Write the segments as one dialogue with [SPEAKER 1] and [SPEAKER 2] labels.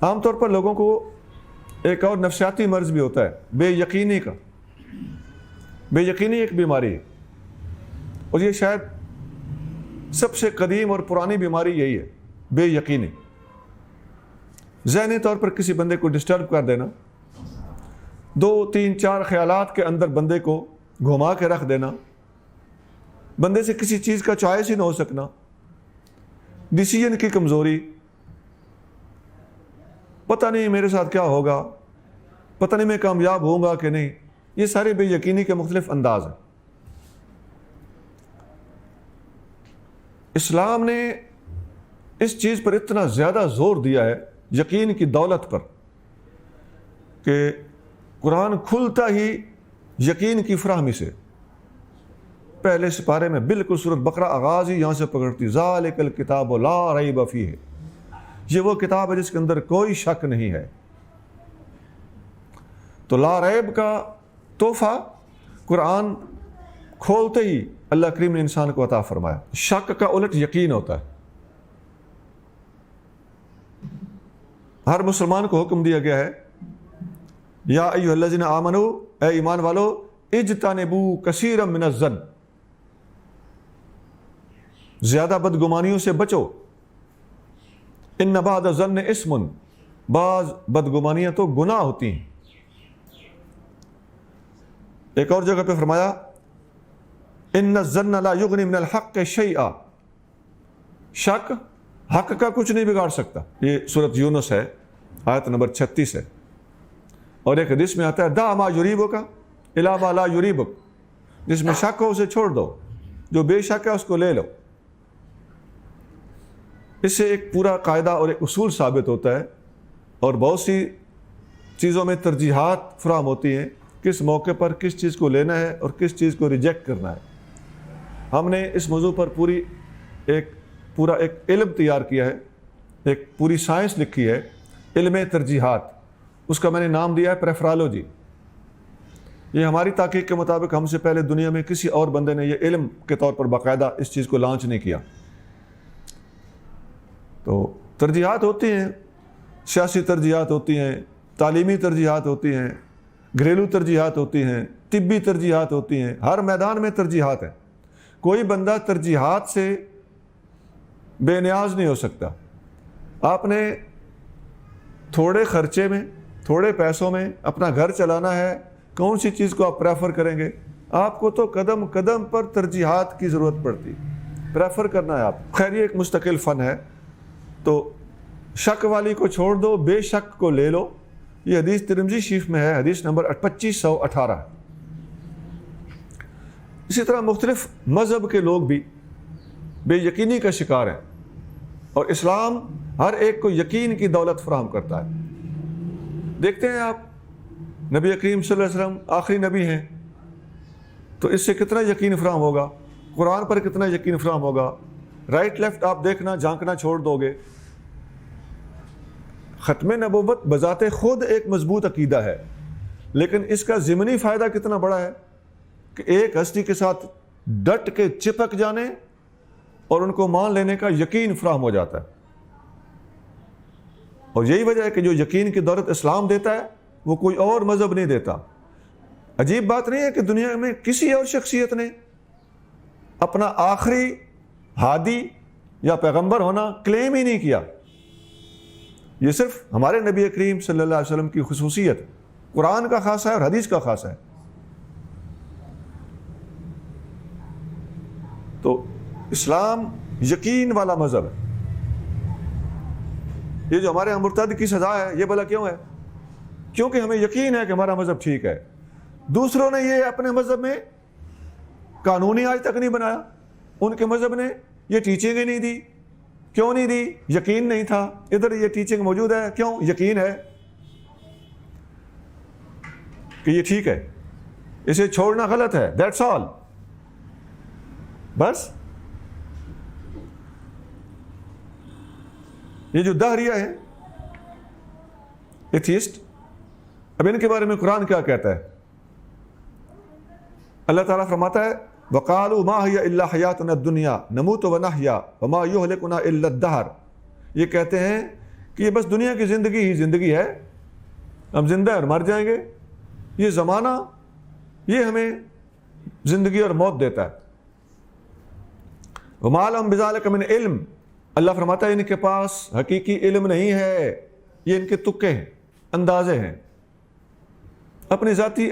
[SPEAKER 1] عام طور پر لوگوں کو ایک اور نفسیاتی مرض بھی ہوتا ہے، بے یقینی کا۔ بے یقینی ایک بیماری ہے، اور یہ شاید سب سے قدیم اور پرانی بیماری یہی ہے، بے یقینی۔ ذہنی طور پر کسی بندے کو ڈسٹرب کر دینا، 2 3 4 خیالات کے اندر بندے کو گھما کے رکھ دینا، بندے سے کسی چیز کا چوائس ہی نہ ہو سکنا، ڈیسیژن کی کمزوری، پتہ نہیں میرے ساتھ کیا ہوگا، پتہ نہیں میں کامیاب ہوں گا کہ نہیں، یہ سارے بے یقینی کے مختلف انداز ہیں۔ اسلام نے اس چیز پر اتنا زیادہ زور دیا ہے، یقین کی دولت پر، کہ قرآن کھلتا ہی یقین کی فراہمی سے، پہلے سپارے میں بالکل سورۃ بقرہ آغاز ہی یہاں سے پکڑتی، ذالک الکتاب لا ریب فیہ، یہ وہ کتاب ہے جس کے اندر کوئی شک نہیں ہے۔ تو لا ریب کا تحفہ قرآن کھولتے ہی اللہ کریم نے انسان کو عطا فرمایا۔ شک کا الٹ یقین ہوتا ہے۔ ہر مسلمان کو حکم دیا گیا ہے، یا ایھا الذین آمنوا، اے ایمان والو، اجتنبوا کثیرا من الظن، زیادہ بدگمانیوں سے بچو، ان بعض الظن اسم، بعض بدگمانیاں تو گناہ ہوتی ہیں۔ ایک اور جگہ پہ فرمایا، ان الظن لا یغنی من الحق شیئا، شک حق کا کچھ نہیں بگاڑ سکتا۔ یہ سورۃ یونس ہے، آیت نمبر 36 ہے۔ اور ایک حدیث میں آتا ہے، دع ما یریبک الی ما لا یریبک، جس میں شک ہو اسے چھوڑ دو، جو بے شک ہے اس کو لے لو۔ اس سے ایک پورا قاعدہ اور ایک اصول ثابت ہوتا ہے، اور بہت سی چیزوں میں ترجیحات فراہم ہوتی ہیں، کس موقع پر کس چیز کو لینا ہے اور کس چیز کو ریجیکٹ کرنا ہے۔ ہم نے اس موضوع پر پورا ایک علم تیار کیا ہے، ایک پوری سائنس لکھی ہے، علم ترجیحات، اس کا میں نے نام دیا ہے پریفرالوجی۔ یہ ہماری تحقیق کے مطابق ہم سے پہلے دنیا میں کسی اور بندے نے یہ علم کے طور پر باقاعدہ اس چیز کو لانچ نہیں کیا۔ تو ترجیحات ہوتی ہیں، سیاسی ترجیحات ہوتی ہیں، تعلیمی ترجیحات ہوتی ہیں، گھریلو ترجیحات ہوتی ہیں، طبی ترجیحات ہوتی ہیں، ہر میدان میں ترجیحات ہیں۔ کوئی بندہ ترجیحات سے بے نیاز نہیں ہو سکتا۔ آپ نے تھوڑے خرچے میں، تھوڑے پیسوں میں اپنا گھر چلانا ہے، کون سی چیز کو آپ پریفر کریں گے؟ آپ کو تو قدم قدم پر ترجیحات کی ضرورت پڑتی، پریفر کرنا ہے آپ۔ خیر یہ ایک مستقل فن ہے۔ تو شک والی کو چھوڑ دو، بے شک کو لے لو، یہ حدیث ترمذی شریف میں ہے، حدیث نمبر 2518۔ اسی طرح مختلف مذہب کے لوگ بھی بے یقینی کا شکار ہیں، اور اسلام ہر ایک کو یقین کی دولت فراہم کرتا ہے۔ دیکھتے ہیں آپ، نبی کریم صلی اللہ علیہ وسلم آخری نبی ہیں، تو اس سے کتنا یقین فراہم ہوگا، قرآن پر کتنا یقین فراہم ہوگا۔ رائٹ لیفٹ آپ دیکھنا جھانکنا چھوڑ دو گے۔ ختم نبوت بذات خود ایک مضبوط عقیدہ ہے، لیکن اس کا ضمنی فائدہ کتنا بڑا ہے کہ ایک ہستی کے ساتھ ڈٹ کے چپک جانے اور ان کو مان لینے کا یقین فراہم ہو جاتا ہے۔ اور یہی وجہ ہے کہ جو یقین کی دولت اسلام دیتا ہے وہ کوئی اور مذہب نہیں دیتا۔ عجیب بات نہیں ہے کہ دنیا میں کسی اور شخصیت نے اپنا آخری ہادی یا پیغمبر ہونا کلیم ہی نہیں کیا۔ یہ صرف ہمارے نبی کریم صلی اللہ علیہ وسلم کی خصوصیت، قرآن کا خاصہ ہے اور حدیث کا خاصہ ہے۔ تو اسلام یقین والا مذہب ہے۔ یہ جو ہمارے یہاں مرتد کی سزا ہے، یہ بھلا کیوں ہے؟ کیونکہ ہمیں یقین ہے کہ ہمارا مذہب ٹھیک ہے۔ دوسروں نے یہ اپنے مذہب میں قانونی آج تک نہیں بنایا، ان کے مذہب نے یہ ٹیچنگ ہی نہیں دی۔ کیوں نہیں دی؟ یقین نہیں تھا۔ ادھر یہ ٹیچنگ موجود ہے، کیوں؟ یقین ہے کہ یہ ٹھیک ہے، اسے چھوڑنا غلط ہے، دیٹس آل، بس۔ یہ جو دہریہ ہیں، ایتھیسٹ، اب ان کے بارے میں قرآن کیا کہتا ہے؟ اللہ تعالیٰ فرماتا ہے، وَقَالُوا مَا هِيَ إِلَّا حَيَاتُنَا الدُّنْيَا نَمُوتُ وَنَحْيَا وَمَا يُهْلِكُنَا إِلَّا الدَّهْرُ۔ یہ کہتے ہیں کہ یہ بس دنیا کی زندگی ہی زندگی ہے، ہم زندہ اور مر جائیں گے، یہ زمانہ یہ ہمیں زندگی اور موت دیتا ہے. وَمَا لَهُم بِذَلِكَ مِنْ علم، اللہ فرماتا ہے ان کے پاس حقیقی علم نہیں ہے، یہ ان کے تکے ہیں، اندازے ہیں، اپنی ذاتی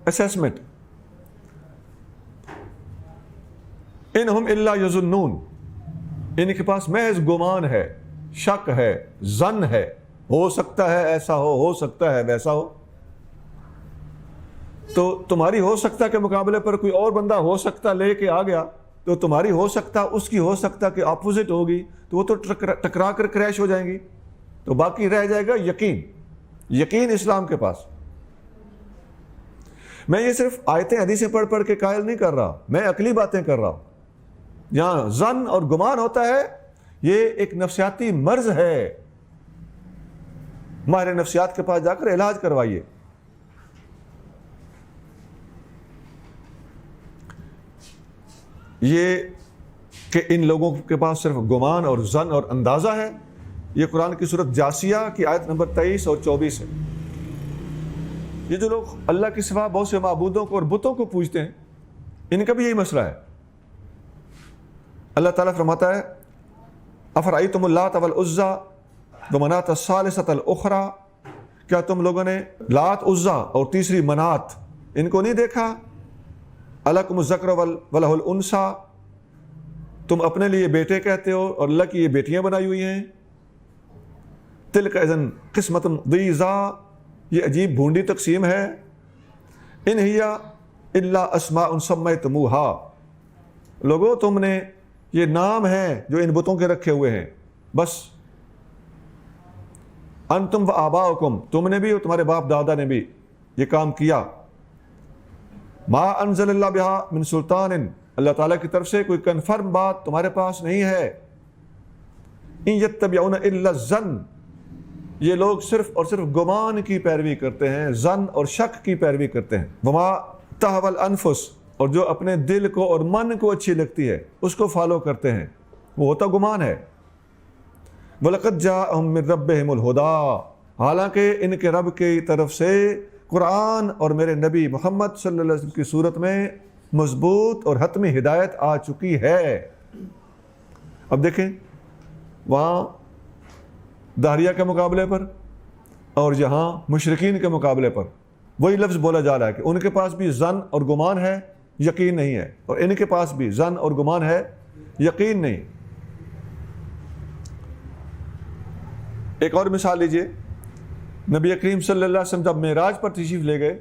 [SPEAKER 1] اسیسمنٹ. انہم الا یظنون، ان کے پاس محض گمان ہے، شک ہے، ظن ہے، ہو سکتا ہے ایسا ہو سکتا ہے ویسا ہو. تو تمہاری ہو سکتا کے مقابلے پر کوئی اور بندہ ہو سکتا لے کے آ گیا تو تمہاری ہو سکتا اس کی ہو سکتا کہ اپوزٹ ہوگی تو وہ تو ٹکرا کر کریش ہو جائیں گی. تو باقی رہ جائے گا یقین. یقین اسلام کے پاس. میں یہ صرف آیتیں حدیثیں پڑھ کے قائل نہیں کر رہا، میں عقلی باتیں کر رہا ہوں. جہاں ظن اور گمان ہوتا ہے یہ ایک نفسیاتی مرض ہے، ماہر نفسیات کے پاس جا کر علاج کروائیے. یہ کہ ان لوگوں کے پاس صرف گمان اور ظن اور اندازہ ہے، یہ قرآن کی سورۃ جاسیہ کی آیت نمبر 23 اور 24 ہے. یہ جو لوگ اللہ کے سوا بہت سے معبودوں کو اور بتوں کو پوجتے ہیں، ان کا بھی یہی مسئلہ ہے. اللہ تعالیٰ فرماتا ہے افرأیتم اللات والعزیٰ ومناۃ الثالثۃ الاخریٰ، کیا تم لوگوں نے لات، عزیٰ اور تیسری منات ان کو نہیں دیکھا؟ الکم الذکر ولہ الانثیٰ، تم اپنے لیے بیٹے کہتے ہو اور اللہ کی یہ بیٹیاں بنائی ہوئی ہیں. تلک اذن قسمۃ ضیزیٰ، یہ عجیب بھونڈی تقسیم ہے. ان ہی الا اسماء سمیتموہا، لوگوں تم نے یہ نام ہیں جو ان بتوں کے رکھے ہوئے ہیں بس. انتم و آباؤکم، تم نے بھی اور تمہارے باپ دادا نے بھی یہ کام کیا. ما انزل اللہ بہا من سلطان، اللہ تعالیٰ کی طرف سے کوئی کنفرم بات تمہارے پاس نہیں ہے. ان یتبعون الا الظن، یہ لوگ صرف اور صرف گمان کی پیروی کرتے ہیں، ظن اور شک کی پیروی کرتے ہیں. وما تہوی الانفس، اور جو اپنے دل کو اور من کو اچھی لگتی ہے اس کو فالو کرتے ہیں، وہ ہوتا گمان ہے. وَلَقَدْ جَاءَهُم مِّن رَّبِّهِمُ الْهُدَىٰ، حالانکہ ان کے رب کی طرف سے قرآن اور میرے نبی محمد صلی اللہ علیہ وسلم کی صورت میں مضبوط اور حتمی ہدایت آ چکی ہے. اب دیکھیں وہاں داہریہ کے مقابلے پر اور یہاں مشرکین کے مقابلے پر وہی لفظ بولا جا رہا ہے کہ ان کے پاس بھی ظن اور گمان ہے، یقین نہیں ہے، اور ان کے پاس بھی ظن اور گمان ہے، یقین نہیں. ایک اور مثال لیجئے، نبی کریم صلی اللہ علیہ وسلم جب معراج پر تشریف لے گئے،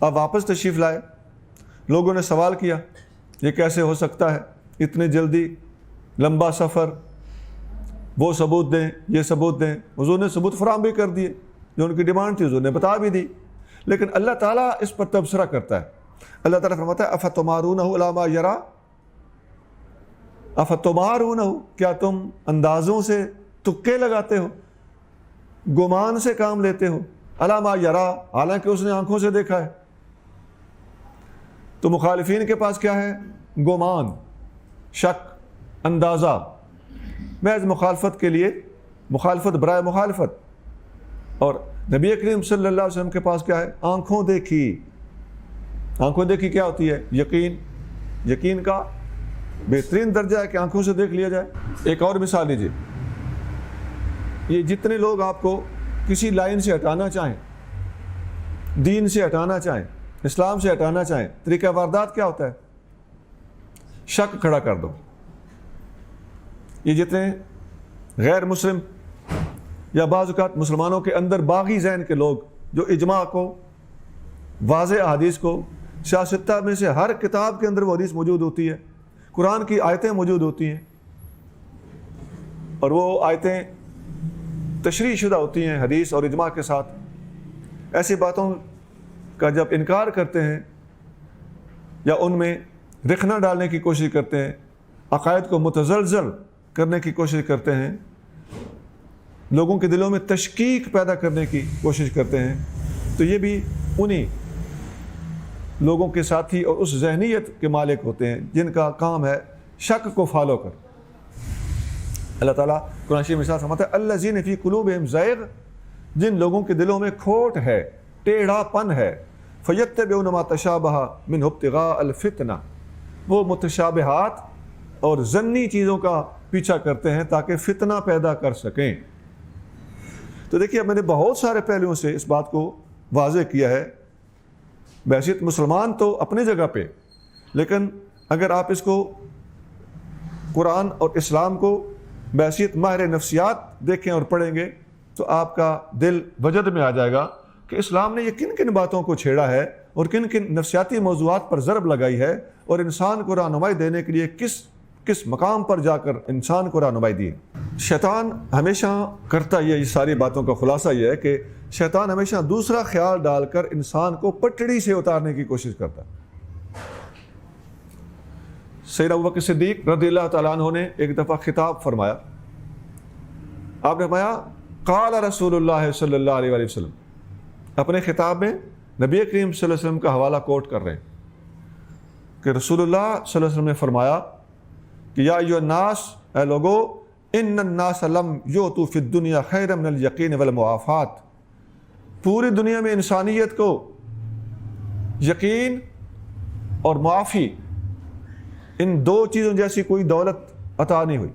[SPEAKER 1] اب واپس تشریف لائے، لوگوں نے سوال کیا یہ کیسے ہو سکتا ہے، اتنی جلدی، لمبا سفر، وہ ثبوت دیں، یہ ثبوت دیں. حضور نے ثبوت فراہم بھی کر دیے، جو ان کی ڈیمانڈ تھی حضور نے بتا بھی دی. لیکن اللہ تعالیٰ اس پر تبصرہ کرتا ہے. اللہ تعالیٰ فرماتا ہے افتمارونہ علی ما یری، افتمارونہ، کیا تم اندازوں سے تکے لگاتے ہو، گمان سے کام لیتے ہو، علی ما یری، حالانکہ اس نے آنکھوں سے دیکھا ہے. تو مخالفین کے پاس کیا ہے؟ گمان، شک، اندازہ، محض مخالفت کے لیے، مخالفت برائے مخالفت. اور نبی کریم صلی اللہ علیہ وسلم کے پاس کیا ہے؟ آنکھوں دیکھی. آنکھوں دیکھی کیا ہوتی ہے؟ یقین. یقین کا بہترین درجہ ہے کہ آنکھوں سے دیکھ لیا جائے. ایک اور مثال لیجیے، یہ جتنے لوگ آپ کو کسی لائن سے ہٹانا چاہیں، دین سے ہٹانا چاہیں، اسلام سے ہٹانا چاہیں، طریقہ واردات کیا ہوتا ہے؟ شک کھڑا کر دو. یہ جتنے غیر مسلم یا بعض اوقات مسلمانوں کے اندر باغی ذہن کے لوگ جو اجماع کو، واضح احادیث کو، سیاستہ میں سے ہر کتاب کے اندر وہ حدیث موجود ہوتی ہے، قرآن کی آیتیں موجود ہوتی ہیں، اور وہ آیتیں تشریح شدہ ہوتی ہیں حدیث اور اجماع کے ساتھ. ایسی باتوں کا جب انکار کرتے ہیں یا ان میں رخنہ ڈالنے کی کوشش کرتے ہیں، عقائد کو متزلزل کرنے کی کوشش کرتے ہیں، لوگوں کے دلوں میں تشکیک پیدا کرنے کی کوشش کرتے ہیں، تو یہ بھی انہی لوگوں کے ساتھی اور اس ذہنیت کے مالک ہوتے ہیں جن کا کام ہے شک کو فالو کر. اللہ تعالیٰ قرآن شریف میں مثال فرماتا ہے الذین فی قلوبہم زیغ، جن لوگوں کے دلوں میں کھوٹ ہے، ٹیڑھا پن ہے، فیتبعون ما تشابہ منہ ابتغاء الفتنہ، وہ متشابہات اور ظنی چیزوں کا پیچھا کرتے ہیں تاکہ فتنہ پیدا کر سکیں۔ تو دیکھیے میں نے بہت سارے پہلوؤں سے اس بات کو واضح کیا ہے۔ بحیثیت مسلمان تو اپنی جگہ پہ، لیکن اگر آپ اس کو قرآن اور اسلام کو بحیثیت ماہر نفسیات دیکھیں اور پڑھیں گے تو آپ کا دل وجد میں آ جائے گا کہ اسلام نے یہ کن کن باتوں کو چھیڑا ہے اور کن کن نفسیاتی موضوعات پر ضرب لگائی ہے، اور انسان کو رہنمائی دینے کے لیے کس مقام پر جا کر انسان کو رہنمائی دی۔ شیطان ہمیشہ کرتا یہ ساری باتوں کا خلاصہ یہ ہے کہ شیطان ہمیشہ دوسرا خیال ڈال کر انسان کو پٹڑی سے اتارنے کی کوشش کرتا ہے۔ سیدنا ابوبکر صدیق رضی اللہ تعالیٰ عنہ نے ایک دفعہ خطاب فرمایا، آپ نے فرمایا قال رسول اللہ صلی اللہ علیہ وآلہ وسلم، اپنے خطاب میں نبی کریم صلی اللہ علیہ وسلم کا حوالہ کوٹ کر رہے ہیں کہ رسول اللہ صلی اللہ علیہ وسلم نے فرمایا کہ یا ایھا الناس، اے لوگو، ان الناس لم یؤتوا فی الدنیا خیرا من الیقین والمعافات، پوری دنیا میں انسانیت کو یقین اور معافی، ان دو چیزوں جیسی کوئی دولت عطا نہیں ہوئی۔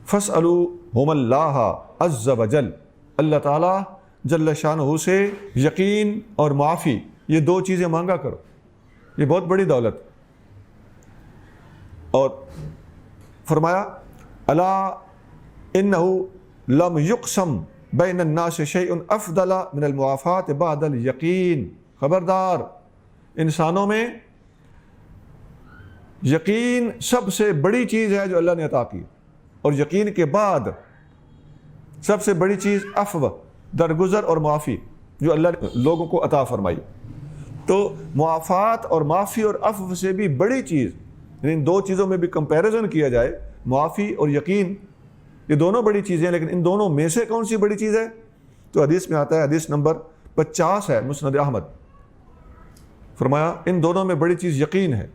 [SPEAKER 1] فاسألوہم اللہ عز وجل، اللہ تعالیٰ جل شانہ سے یقین اور معافی، یہ دو چیزیں مانگا کرو، یہ بہت بڑی دولت۔ اور فرمایا الا انہ لم یقسم بین الناس شیء افضل من المعافات بعد الیقین، خبردار، انسانوں میں یقین سب سے بڑی چیز ہے جو اللہ نے عطا کی، اور یقین کے بعد سب سے بڑی چیز عفو، درگزر اور معافی جو اللہ نے لوگوں کو عطا فرمائی۔ تو معافات اور معافی اور عفو سے بھی بڑی چیز، یعنی ان دو چیزوں میں بھی کمپیریزن کیا جائے، معافی اور یقین، یہ دونوں بڑی چیزیں ہیں، لیکن ان دونوں میں سے کون سی بڑی چیز ہے؟ تو حدیث میں آتا ہے، حدیث نمبر 50 ہے مسند احمد، فرمایا ان دونوں میں بڑی چیز یقین ہے۔